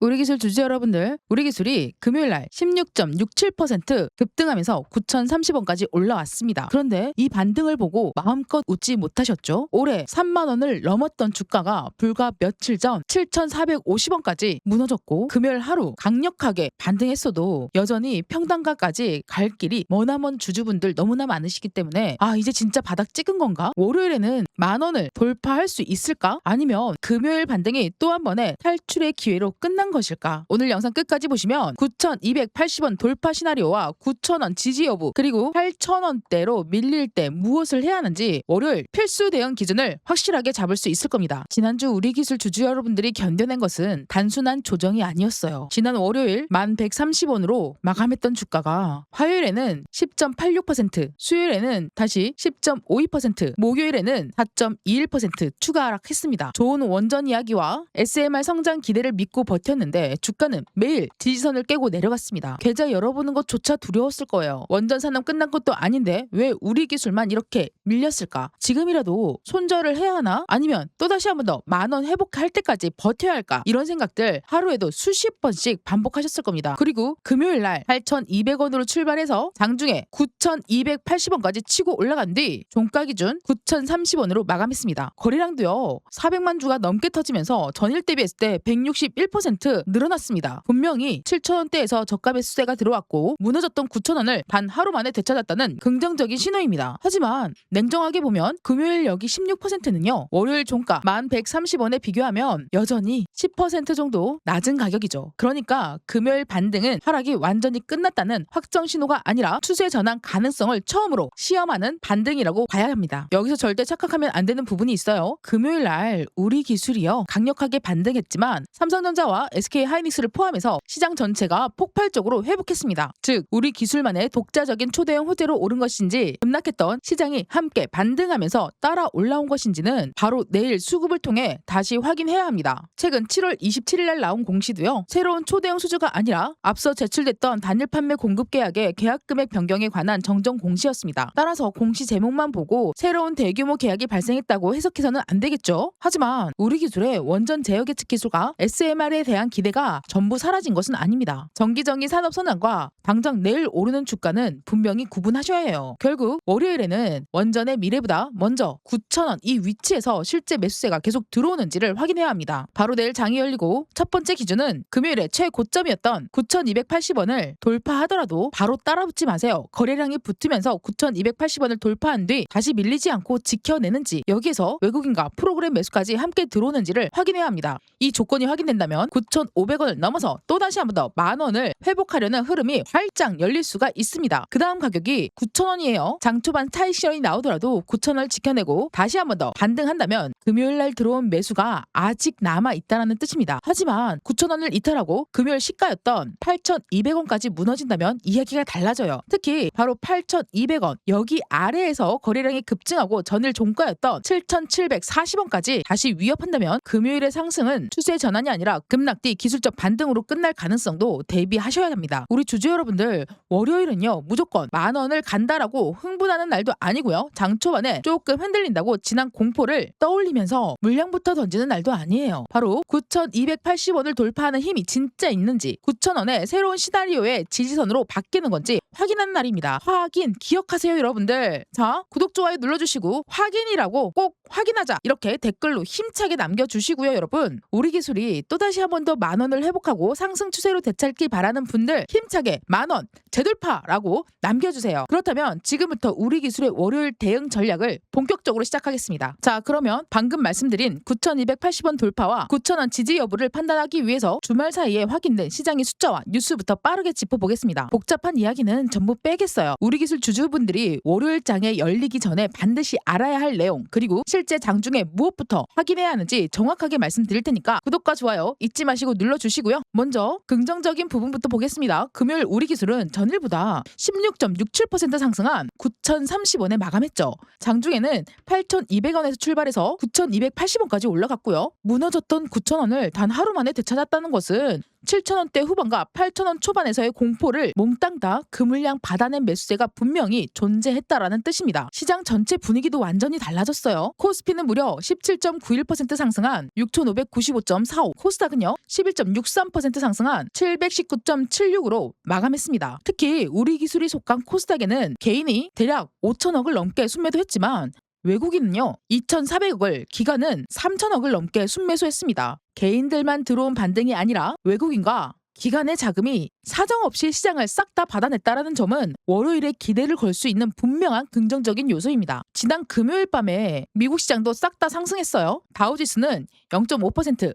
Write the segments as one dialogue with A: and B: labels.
A: 우리 기술 주주 여러분들, 우리 기술이 금요일날 16.67% 급등하면서 9,030원까지 올라왔습니다. 그런데 이 반등을 보고 마음껏 웃지 못하셨죠? 올해 3만원을 넘었던 주가가 불과 며칠 전 7,450원까지 무너졌고, 금요일 하루 강력하게 반등했어도 여전히 평단가까지 갈 길이 머나먼 주주분들 너무나 많으시기 때문에 이제 진짜 바닥 찍은 건가? 월요일에는 만원을 돌파할 수 있을까? 아니면 금요일 반등이 또 한 번의 탈출의 기회로 끝난 것일까? 오늘 영상 끝까지 보시면 9,280원 돌파 시나리오와 9,000원 지지 여부, 그리고 8,000원대로 밀릴 때 무엇을 해야 하는지 월요일 필수 대응 기준을 확실하게 잡을 수 있을 겁니다. 지난주 우리 기술 주주 여러분들이 견뎌낸 것은 단순한 조정이 아니었어요. 지난 월요일 1130원으로 마감했던 주가가 화요일에는 10.86%, 수요일에는 다시 10.52%, 목요일에는 4.21% 추가 하락했습니다. 좋은 원전 이야기와 SMR 성장 기대를 믿고 버텼는데 주가는 매일 지지선을 깨고 내려갔습니다. 계좌 열어보는 것조차 두려웠을 거예요. 원전 산업 끝난 것도 아닌데 왜 우리 기술만 이렇게 밀렸을까? 지금이라도 손절을 해야 하나? 아니면 또다시 한 번 더 만원 회복할 때까지 버텨야 할까? 이런 생각들 하루에도 수십 번씩 반복하셨을 겁니다. 그리고 금요일날 8,200원으로 출발해서 장중에 9,280원까지 치고 올라간 뒤 종가 기준 9,030원으로 마감했습니다. 거래량도요 400만 주가 넘게 터지면서 전일 대비했을 때 161% 늘어났습니다. 분명히 7,000원대에서 저가 매수세가 들어왔고 무너졌던 9,000원을 단 하루 만에 되찾았다는 긍정적인 신호입니다. 하지만 냉정하게 보면 금요일 여기 16%는요 월요일 종가 1,130원에 비교하면 여전히 10% 정도 낮은 가격이죠. 그러니까 금요일 반등은 하락이 완전히 끝났다는 확정 신호가 아니라 추세 전환 가능성을 처음으로 시험하는 반등이라고 봐야 합니다. 여기서 절대 착각하면 안 되는 부분이 있어요. 금요일 날 우리 기술이요 강력하게 반등했지만 삼성전자와 SK하이닉스를 포함해서 시장 전체가 폭발적으로 회복했습니다. 즉 우리 기술만의 독자적인 초대형 호재로 오른 것인지 급락했던 시장이 함께 반등하면서 따라 올라온 것인지는 바로 내일 수급을 통해 다시 확인해야 합니다. 최근 7월 27일 날 나온 공시도요 새로운 초대형 수주가 아니라 앞서 제출됐던 단일 판매 공급 계약의 계약 금액 변경에 관한 정정 공시였습니다. 따라서 공시 제목만 보고 새로운 대규모 계약이 발생했다고 해석해서는 안 되겠죠. 하지만 우리 기술의 원전 제어 예측 기술과 SMR에 대한 기대가 전부 사라진 것은 아닙니다. 정기적인 산업 선언과 당장 내일 오르는 주가는 분명히 구분하셔야 해요. 결국 월요일에는 원전의 미래보다 먼저 9,000원 이 위치에서 실제 매수세가 계속 들어오는지를 확인해야 합니다. 바로 내일 장이 열리고 첫 번째 기준은 금요일의 최고점이었던 9,280원을 돌파하더라도 바로 따라붙지 마세요. 거래량이 붙으면서 9,280원을 돌파한 뒤 다시 밀리지 않고 지켜내는지, 여기에서 외국인과 프로그램 매수까지 함께 들어오는지를 확인해야 합니다. 이 조건이 확인된다면 9,500원을 넘어서 또다시 한 번 더 만원을 회복하려는 흐름이 활짝 열릴 수가 있습니다. 그 다음 가격이 9,000원이에요. 장 초반 타이시런이 나오더라도 9,000원을 지켜내고 다시 한 번 더 반등한다면 금요일날 들어온 매수가 아직 남아있다는 뜻입니다. 하지만 9,000원을 이탈하고 금요일 시가였던 8,200원까지 무너진다면 이야기가 달라져요. 특히 바로 8,200원 여기 아래에서 거래량이 급증하고 전일 종가였던 7,740원까지 다시 위협한다면 금요일의 상승은 추세 전환이 아니라 급락 뒤 기술적 반등으로 끝날 가능성도 대비하셔야 합니다. 우리 주주 여러분들 월요일은요 무조건 만원을 간다라고 흥분하는 날도 아니고요 장 초반에 조금 흔들린다고 지난 공포를 떠올리면서 물량부터 던지는 날도 아니에요. 바로 9,280원을 돌파하는 힘이 진짜 있는지 9,000원의 새로운 시나리오의 지지선으로 바뀌는 건지 확인하는 날입니다. 확인 기억하세요 여러분들. 자 구독 좋아요 눌러주시고 확인이라고 꼭 확인하자 이렇게 댓글로 힘차게 남겨주시고요. 여러분 우리 기술이 또다시 한 번 더 만원을 회복하고 상승 추세로 되찾길 바라는 분들 힘차게 만원 재돌파라고 남겨주세요. 그렇다면 지금부터 우리 기술의 월요일 대응 전략을 본격적으로 시작하겠습니다. 자 그러면 방금 말씀드린 9,280원 돌파와 9,000원 지지 여부를 판단하기 위해서 주말 사이에 확인된 시장의 숫자와 뉴스부터 빠르게 짚어보겠습니다. 복잡한 이야기는 전부 빼겠어요. 우리 기술 주주분들이 월요일 장에 열리기 전에 반드시 알아야 할 내용, 그리고 실제 장중에 무엇부터 확인해야 하는지 정확하게 말씀드릴 테니까 구독과 좋아요 잊지 마시고 눌러주시고요. 먼저 긍정적인 부분부터 보겠습니다. 금요일 우리 기술은 전일보다 16.67% 상승한 9,030원에 마감했죠. 장중에는 8,200원에서 출발해서 9,280원까지 올라갔고요. 무너졌던 9,000원을 단 하루 만에 되찾았다는 것은 7,000원대 후반과 8,000원 초반에서의 공포를 몽땅 다 그 물량 받아낸 매수세가 분명히 존재했다라는 뜻입니다. 시장 전체 분위기도 완전히 달라졌어요. 코스피는 무려 17.91% 상승한 6,595.45, 코스닥은요 11.63% 상승한 719.76으로 마감했습니다. 특히 우리 기술이 속한 코스닥에는 개인이 대략 5천억을 넘게 순매도했지만 외국인은요 2,400억을, 기관은 3천억을 넘게 순매수했습니다. 개인들만 들어온 반등이 아니라 외국인과 기관의 자금이 사정없이 시장을 싹 다 받아냈다라는 점은 월요일에 기대를 걸 수 있는 분명한 긍정적인 요소입니다. 지난 금요일 밤에 미국 시장도 싹 다 상승했어요. 다우지수는 0.5%,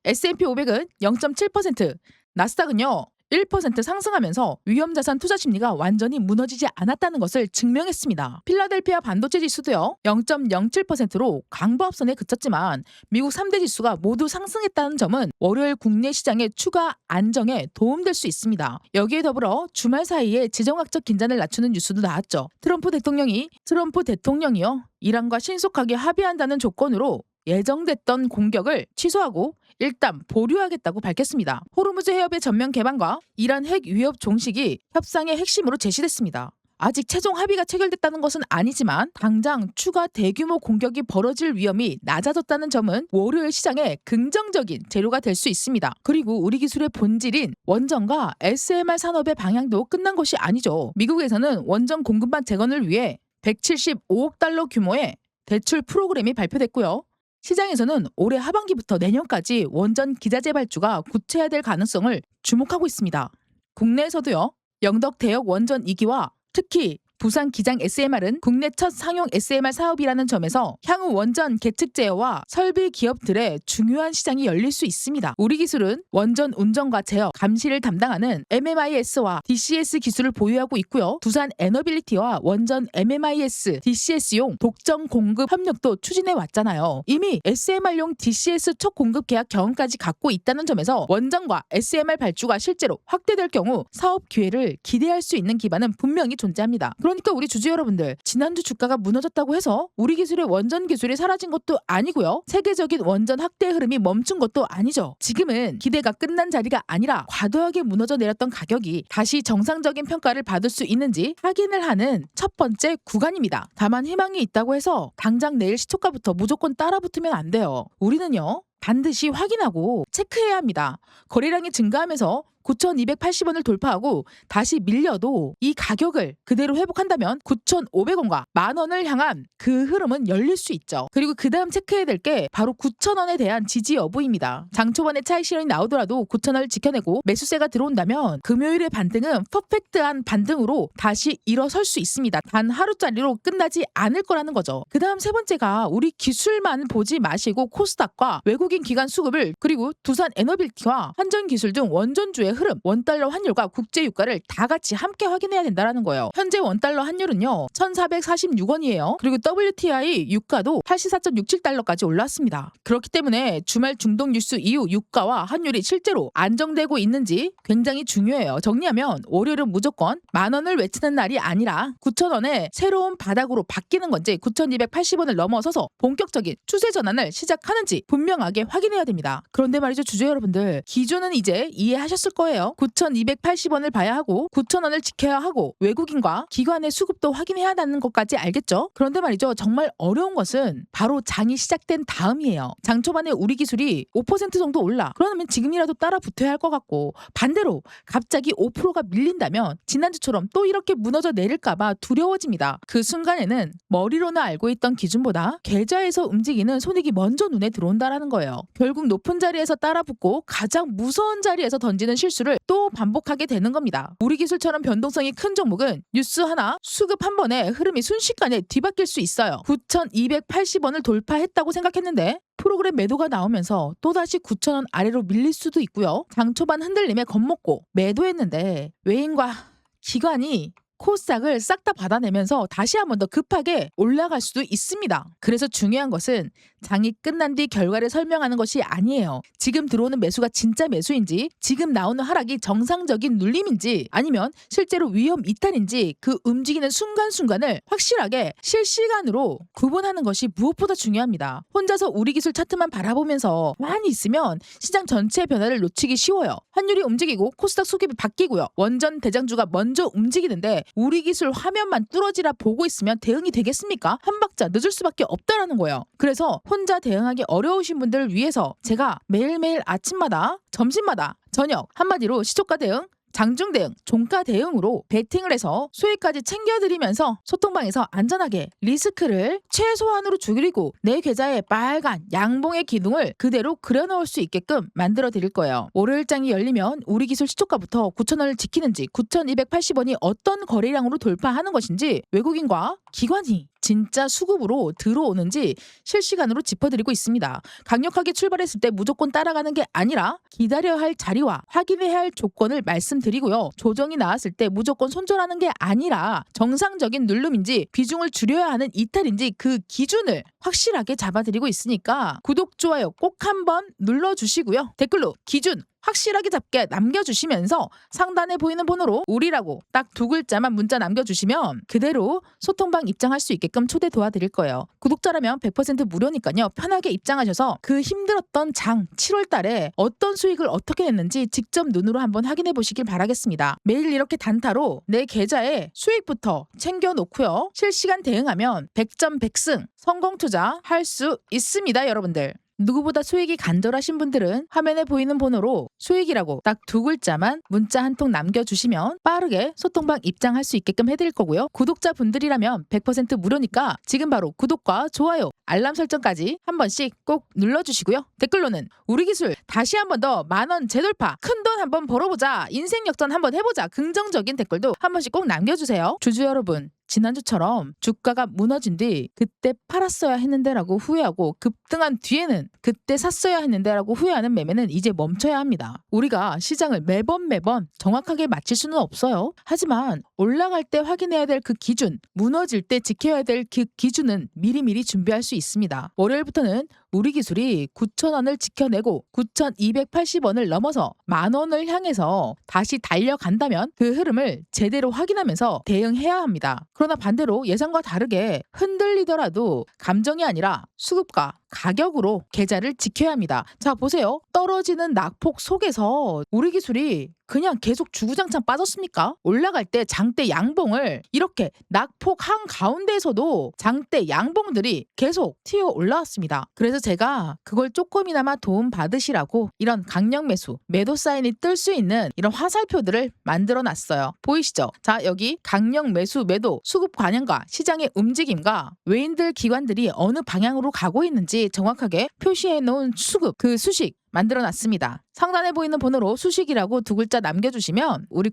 A: S&P 500은 0.7%, 나스닥은요 1% 상승하면서 위험자산 투자 심리가 완전히 무너지지 않았다는 것을 증명했습니다. 필라델피아 반도체 지수도요 0.07%로 강보합선에 그쳤지만 미국 3대 지수가 모두 상승했다는 점은 월요일 국내 시장의 추가 안정에 도움될 수 있습니다. 여기에 더불어 주말 사이에 지정학적 긴장을 낮추는 뉴스도 나왔죠. 트럼프 대통령이요 이란과 신속하게 합의한다는 조건으로 예정됐던 공격을 취소하고 일단 보류하겠다고 밝혔습니다. 호르무즈 해협의 전면 개방과 이란 핵 위협 종식이 협상의 핵심으로 제시됐습니다. 아직 최종 합의가 체결됐다는 것은 아니지만 당장 추가 대규모 공격이 벌어질 위험이 낮아졌다는 점은 월요일 시장에 긍정적인 재료가 될 수 있습니다. 그리고 우리 기술의 본질인 원전과 SMR 산업의 방향도 끝난 것이 아니죠. 미국에서는 원전 공급망 재건을 위해 175억 달러 규모의 대출 프로그램이 발표됐고요. 시장에서는 올해 하반기부터 내년까지 원전 기자재 발주가 구체화될 가능성을 주목하고 있습니다. 국내에서도요. 영덕 대역 원전 2기와 특히 부산 기장 SMR은 국내 첫 상용 SMR 사업이라는 점에서 향후 원전 계측 제어와 설비 기업들의 중요한 시장이 열릴 수 있습니다. 우리 기술은 원전 운전과 제어, 감시를 담당하는 MMIS와 DCS 기술을 보유하고 있고요. 두산 에너빌리티와 원전 MMIS, DCS용 독점 공급 협력도 추진해 왔잖아요. 이미 SMR용 DCS 첫 공급 계약 경험까지 갖고 있다는 점에서 원전과 SMR 발주가 실제로 확대될 경우 사업 기회를 기대할 수 있는 기반은 분명히 존재합니다. 그러니까 우리 주주 여러분들, 지난주 주가가 무너졌다고 해서 우리 기술의 원전 기술이 사라진 것도 아니고요. 세계적인 원전 확대 흐름이 멈춘 것도 아니죠. 지금은 기대가 끝난 자리가 아니라 과도하게 무너져 내렸던 가격이 다시 정상적인 평가를 받을 수 있는지 확인을 하는 첫 번째 구간입니다. 다만 희망이 있다고 해서 당장 내일 시초가부터 무조건 따라붙으면 안 돼요. 우리는요. 반드시 확인하고 체크해야 합니다. 거래량이 증가하면서 9,280원을 돌파하고 다시 밀려도 이 가격을 그대로 회복한다면 9,500원과 만원을 향한 그 흐름은 열릴 수 있죠. 그리고 그 다음 체크해야 될 게 바로 9,000원에 대한 지지 여부입니다. 장 초반에 차익 실현이 나오더라도 9,000원을 지켜내고 매수세가 들어온다면 금요일의 반등은 퍼펙트한 반등으로 다시 일어설 수 있습니다. 단 하루짜리로 끝나지 않을 거라는 거죠. 그 다음 세 번째가 우리 기술만 보지 마시고 코스닥과 외국인 기관 수급을, 그리고 두산 에너빌티와 한전기술 등 원전주의 흐름, 원달러 환율과 국제유가를 다 같이 함께 확인해야 된다는 거예요. 현재 원달러 환율은요 1,446원이에요. 그리고 WTI 유가도 84.67달러까지 올랐습니다. 그렇기 때문에 주말 중동 뉴스 이후 유가와 환율이 실제로 안정되고 있는지 굉장히 중요해요. 정리하면 월요일은 무조건 만원을 외치는 날이 아니라 9,000원의 새로운 바닥으로 바뀌는 건지 9,280원을 넘어서서 본격적인 추세 전환을 시작하는지 분명하게 확인해야 됩니다. 그런데 말이죠, 주주 여러분들, 기준은 이제 이해하셨을 거예요. 9,280원을 봐야 하고 9,000원을 지켜야 하고 외국인과 기관의 수급도 확인해야 한다는 것까지 알겠죠? 그런데 말이죠, 정말 어려운 것은 바로 장이 시작된 다음이에요. 장 초반에 우리 기술이 5% 정도 올라, 그러면 지금이라도 따라 붙어야 할 것 같고, 반대로 갑자기 5%가 밀린다면 지난주처럼 또 이렇게 무너져 내릴까봐 두려워집니다. 그 순간에는 머리로는 알고 있던 기준보다 계좌에서 움직이는 손익이 먼저 눈에 들어온다라는 거예요. 결국 높은 자리에서 따라 붙고 가장 무서운 자리에서 던지는 실수를 또 반복하게 되는 겁니다. 우리 기술처럼 변동성이 큰 종목은 뉴스 하나, 수급 한 번에 흐름이 순식간에 뒤바뀔 수 있어요. 9,280원을 돌파했다고 생각했는데 프로그램 매도가 나오면서 또다시 9,000원 아래로 밀릴 수도 있고요. 장 초반 흔들림에 겁먹고 매도했는데 외인과 기관이 코스닥을 싹 다 받아내면서 다시 한 번 더 급하게 올라갈 수도 있습니다. 그래서 중요한 것은 장이 끝난 뒤 결과를 설명하는 것이 아니에요. 지금 들어오는 매수가 진짜 매수인지, 지금 나오는 하락이 정상적인 눌림인지, 아니면 실제로 위험 이탈인지 그 움직이는 순간순간을 확실하게 실시간으로 구분하는 것이 무엇보다 중요합니다. 혼자서 우리 기술 차트만 바라보면서 많이 있으면 시장 전체의 변화를 놓치기 쉬워요. 환율이 움직이고 코스닥 수급이 바뀌고요. 원전 대장주가 먼저 움직이는데 우리 기술 화면만 뚫어지라 보고 있으면 대응이 되겠습니까? 한 박자 늦을 수밖에 없다라는 거예요. 그래서 혼자 대응하기 어려우신 분들을 위해서 제가 매일매일 아침마다 점심마다 저녁 한마디로 시초가 대응 장중 대응, 종가 대응으로 베팅을 해서 수익까지 챙겨드리면서 소통방에서 안전하게 리스크를 최소한으로 줄이고 내 계좌에 빨간 양봉의 기둥을 그대로 그려넣을 수 있게끔 만들어 드릴 거예요. 월요일장이 열리면 우리 기술 시초가부터 9,000원을 지키는지 9,280원이 어떤 거래량으로 돌파하는 것인지 외국인과 기관이 진짜 수급으로 들어오는지 실시간으로 짚어드리고 있습니다. 강력하게 출발했을 때 무조건 따라가는 게 아니라 기다려야 할 자리와 확인해야 할 조건을 말씀드리고요. 조정이 나왔을 때 무조건 손절하는 게 아니라 정상적인 누름인지 비중을 줄여야 하는 이탈인지 그 기준을 확실하게 잡아드리고 있으니까 구독, 좋아요 꼭 한번 눌러주시고요. 댓글로 기준 확실하게 잡게 남겨주시면서 상단에 보이는 번호로 우리라고 딱 2글자만 문자 남겨주시면 그대로 소통방 입장할 수 있게끔 초대 도와드릴 거예요. 구독자라면 100% 무료니까요. 편하게 입장하셔서 그 힘들었던 장 7월 달에 어떤 수익을 어떻게 냈는지 직접 눈으로 한번 확인해 보시길 바라겠습니다. 매일 이렇게 단타로 내 계좌에 수익부터 챙겨놓고요. 실시간 대응하면 100점 100승 성공 투자 할 수 있습니다, 여러분들. 누구보다 수익이 간절하신 분들은 화면에 보이는 번호로 수익이라고 딱 2글자만 문자 한 통 남겨주시면 빠르게 소통방 입장할 수 있게끔 해드릴 거고요. 구독자분들이라면 100% 무료니까 지금 바로 구독과 좋아요, 알람 설정까지 한 번씩 꼭 눌러주시고요. 댓글로는 우리 기술 다시 한 번 더 만원 재돌파 큰돈 한번 벌어보자 인생 역전 한번 해보자 긍정적인 댓글도 한 번씩 꼭 남겨주세요. 주주 여러분, 지난주처럼 주가가 무너진 뒤 그때 팔았어야 했는데 라고 후회하고 급등한 뒤에는 그때 샀어야 했는데 라고 후회하는 매매는 이제 멈춰야 합니다. 우리가 시장을 매번 정확하게 맞힐 수는 없어요. 하지만 올라갈 때 확인해야 될 그 기준, 무너질 때 지켜야 될 그 기준은 미리미리 준비할 수 있습니다. 월요일부터는 우리 기술이 9,000원을 지켜내고 9,280원을 넘어서 만원을 향해서 다시 달려간다면 그 흐름을 제대로 확인하면서 대응해야 합니다. 그러나 반대로 예상과 다르게 흔들리더라도 감정이 아니라 수급과 가격으로 계좌를 지켜야 합니다. 자, 보세요. 떨어지는 낙폭 속에서 우리 기술이 그냥 계속 주구장창 빠졌습니까? 올라갈 때 장대 양봉을 이렇게 낙폭 한가운데에서도 장대 양봉들이 계속 튀어 올라왔습니다. 그래서 제가 그걸 조금이나마 도움 받으시라고 이런 강력 매수, 매도 사인이 뜰 수 있는 이런 화살표들을 만들어 놨어요. 보이시죠? 자, 여기 강력 매수, 매도, 수급 관행과 시장의 움직임과 외인들 기관들이 어느 방향으로 가고 있는지 정확하게 표시해 놓은 수급, 그 수식 만들어놨습니다. 상단에 보이는 번호로 수식이라고 2글자 남겨주시면 우리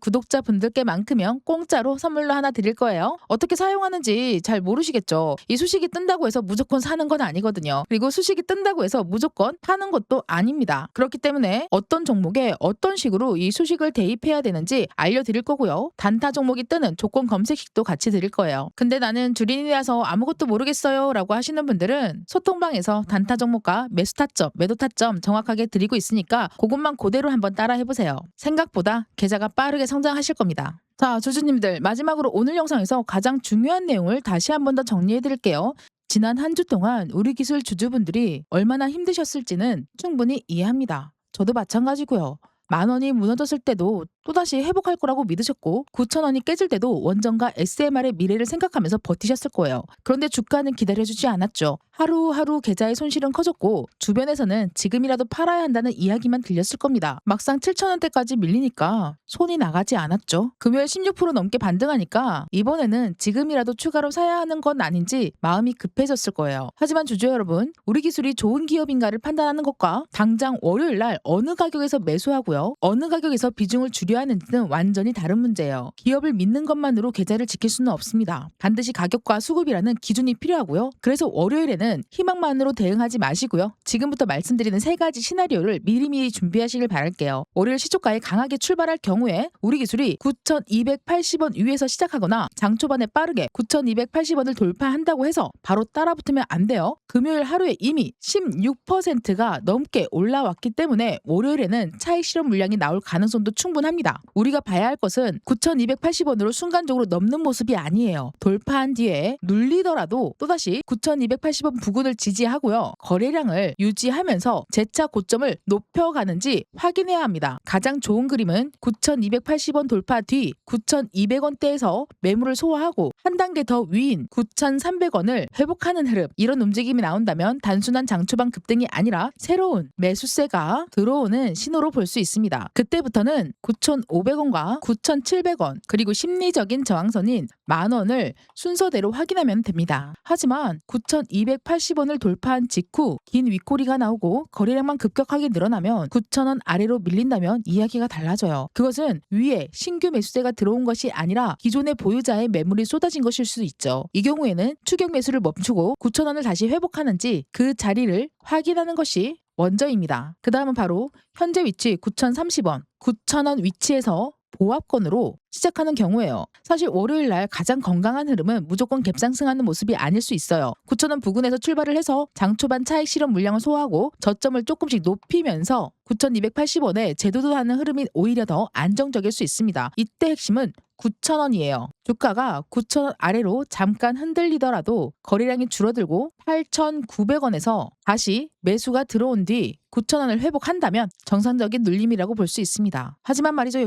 A: 구독자분들께만큼은 공짜로 선물로 하나 드릴 거예요. 어떻게 사용하는지 잘 모르시겠죠? 이 수식이 뜬다고 해서 무조건 사는 건 아니거든요. 그리고 수식이 뜬다고 해서 무조건 파는 것도 아닙니다. 그렇기 때문에 어떤 종목에 어떤 식으로 이 수식을 대입해야 되는지 알려드릴 거고요. 단타 종목이 뜨는 조건 검색식도 같이 드릴 거예요. 근데 나는 주린이라서 아무것도 모르겠어요 라고 하시는 분들은 소통방에서 단타 종목과 매수 타점, 매도 타점 정확하게 드리고 있으니까 그것만 그대로 한번 따라 해보세요. 생각보다 계좌가 빠르게 성장하실 겁니다. 자, 주주님들, 마지막으로 오늘 영상에서 가장 중요한 내용을 다시 한번 더 정리해 드릴게요. 지난 한 주 동안 우리 기술 주주분들이 얼마나 힘드셨을지는 충분히 이해합니다. 저도 마찬가지고요. 만원이 무너졌을 때도 또다시 회복할 거라고 믿으셨고 9,000원이 깨질 때도 원전과 SMR의 미래를 생각하면서 버티셨을 거예요. 그런데 주가는 기다려주지 않았죠. 하루하루 계좌의 손실은 커졌고 주변에서는 지금이라도 팔아야 한다는 이야기만 들렸을 겁니다. 막상 7,000원대까지 밀리니까 손이 나가지 않았죠. 금요일 16% 넘게 반등하니까 이번에는 지금이라도 추가로 사야 하는 건 아닌지 마음이 급해졌을 거예요. 하지만 주주 여러분, 우리 기술이 좋은 기업인가를 판단하는 것과 당장 월요일 날 어느 가격에서 매수하고요, 어느 가격에서 비중을 줄여야 하는지는 완전히 다른 문제예요. 기업을 믿는 것만으로 계좌를 지킬 수는 없습니다. 반드시 가격과 수급이라는 기준이 필요하고요. 그래서 월요일에는 희망만으로 대응하지 마시고요. 지금부터 말씀드리는 3가지 시나리오를 미리미리 준비하시길 바랄게요. 월요일 시초가에 강하게 출발할 경우에 우리 기술이 9,280원 위에서 시작하거나 장 초반에 빠르게 9,280원을 돌파한다고 해서 바로 따라붙으면 안 돼요. 금요일 하루에 이미 16%가 넘게 올라왔기 때문에 월요일에는 차익 실현 물량이 나올 가능성도 충분합니다. 큽니다. 우리가 봐야 할 것은 9,280원으로 순간적으로 넘는 모습이 아니에요. 돌파한 뒤에 눌리더라도 또다시 9,280원 부근을 지지하고요. 거래량을 유지하면서 재차 고점을 높여가는지 확인해야 합니다. 가장 좋은 그림은 9,280원 돌파 뒤 9,200원대에서 매물을 소화하고 한 단계 더 위인 9,300원을 회복하는 흐름. 이런 움직임이 나온다면 단순한 장초반 급등이 아니라 새로운 매수세가 들어오는 신호로 볼 수 있습니다. 그때부터는 9,500원과 9,700원 그리고 심리적인 저항선인 10,000원을 순서대로 확인하면 됩니다. 하지만 9,280원을 돌파한 직후 긴 윗꼬리가 나오고 거래량만 급격하게 늘어나면 9,000원 아래로 밀린다면 이야기가 달라져요. 그것은 위에 신규 매수세가 들어온 것이 아니라 기존의 보유자의 매물이 쏟아진 것일 수도 있죠. 이 경우에는 추격 매수를 멈추고 9,000원을 다시 회복하는지 그 자리를 확인하는 것이 먼저입니다. 그 다음은 바로 현재 위치 9,030원, 9,000원 위치에서 보합권으로 시작하는 경우예요. 사실 월요일날 가장 건강한 흐름은 무조건 갭상승하는 모습이 아닐 수 있어요. 9,000원 부근에서 출발을 해서 장초반 차익 실현 물량을 소화하고 저점을 조금씩 높이면서 9,280원에 재도도하는 흐름이 오히려 더 안정적일 수 있습니다. 이때 핵심은 9,000원이에요. 주가가 9,000원 아래로 잠깐 흔들리더라도 거래량이 줄어들고 8,900원에서 다시 매수가 들어온 뒤 9,000원을 회복한다면 정상적인 눌림이라고 볼 수 있습니다. 하지만 말이죠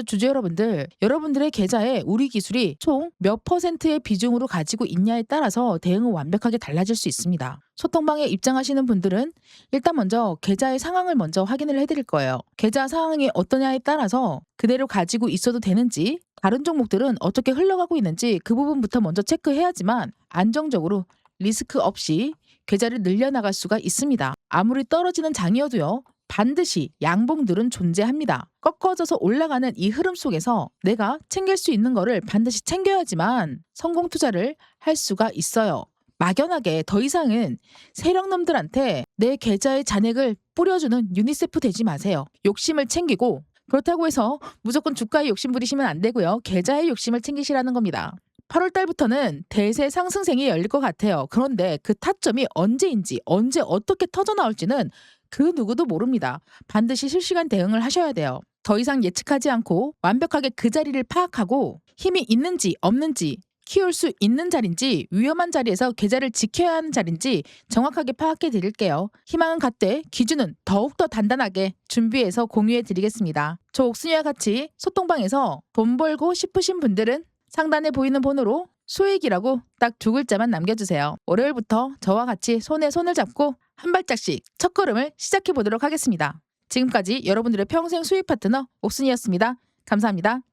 A: 주주 여러분들, 여러분들의 계좌에 우리 기술이 총 몇 퍼센트의 비중으로 가지고 있냐에 따라서 대응은 완벽하게 달라질 수 있습니다. 소통방에 입장하시는 분들은 일단 먼저 계좌의 상황을 먼저 확인을 해드릴 거예요. 계좌 상황이 어떠냐에 따라서 그대로 가지고 있어도 되는지, 다른 종목들은 어떻게 흘러가고 있는지 그 부분부터 먼저 체크해야지만 안정적으로 리스크 없이 계좌를 늘려나갈 수가 있습니다. 아무리 떨어지는 장이어도요, 반드시 양봉들은 존재합니다. 꺾어져서 올라가는 이 흐름 속에서 내가 챙길 수 있는 거를 반드시 챙겨야지만 성공 투자를 할 수가 있어요. 막연하게 더 이상은 세력놈들한테 내 계좌의 잔액을 뿌려주는 유니세프 되지 마세요. 욕심을 챙기고, 그렇다고 해서 무조건 주가에 욕심 부리시면 안 되고요. 계좌의 욕심을 챙기시라는 겁니다. 8월 달부터는 대세 상승생이 열릴 것 같아요. 그런데 그 타점이 언제인지, 언제 어떻게 터져 나올지는 그 누구도 모릅니다. 반드시 실시간 대응을 하셔야 돼요. 더 이상 예측하지 않고 완벽하게 그 자리를 파악하고 힘이 있는지 없는지, 키울 수 있는 자리인지 위험한 자리에서 계좌를 지켜야 하는 자리인지 정확하게 파악해 드릴게요. 희망은 갖되 기준은 더욱더 단단하게 준비해서 공유해 드리겠습니다. 저 옥순이와 같이 소통방에서 돈 벌고 싶으신 분들은 상단에 보이는 번호로 수익이라고 딱 2글자만 남겨주세요. 월요일부터 저와 같이 손에 손을 잡고 한 발짝씩 첫걸음을 시작해 보도록 하겠습니다. 지금까지 여러분들의 평생 수익 파트너 옥순이었습니다. 감사합니다.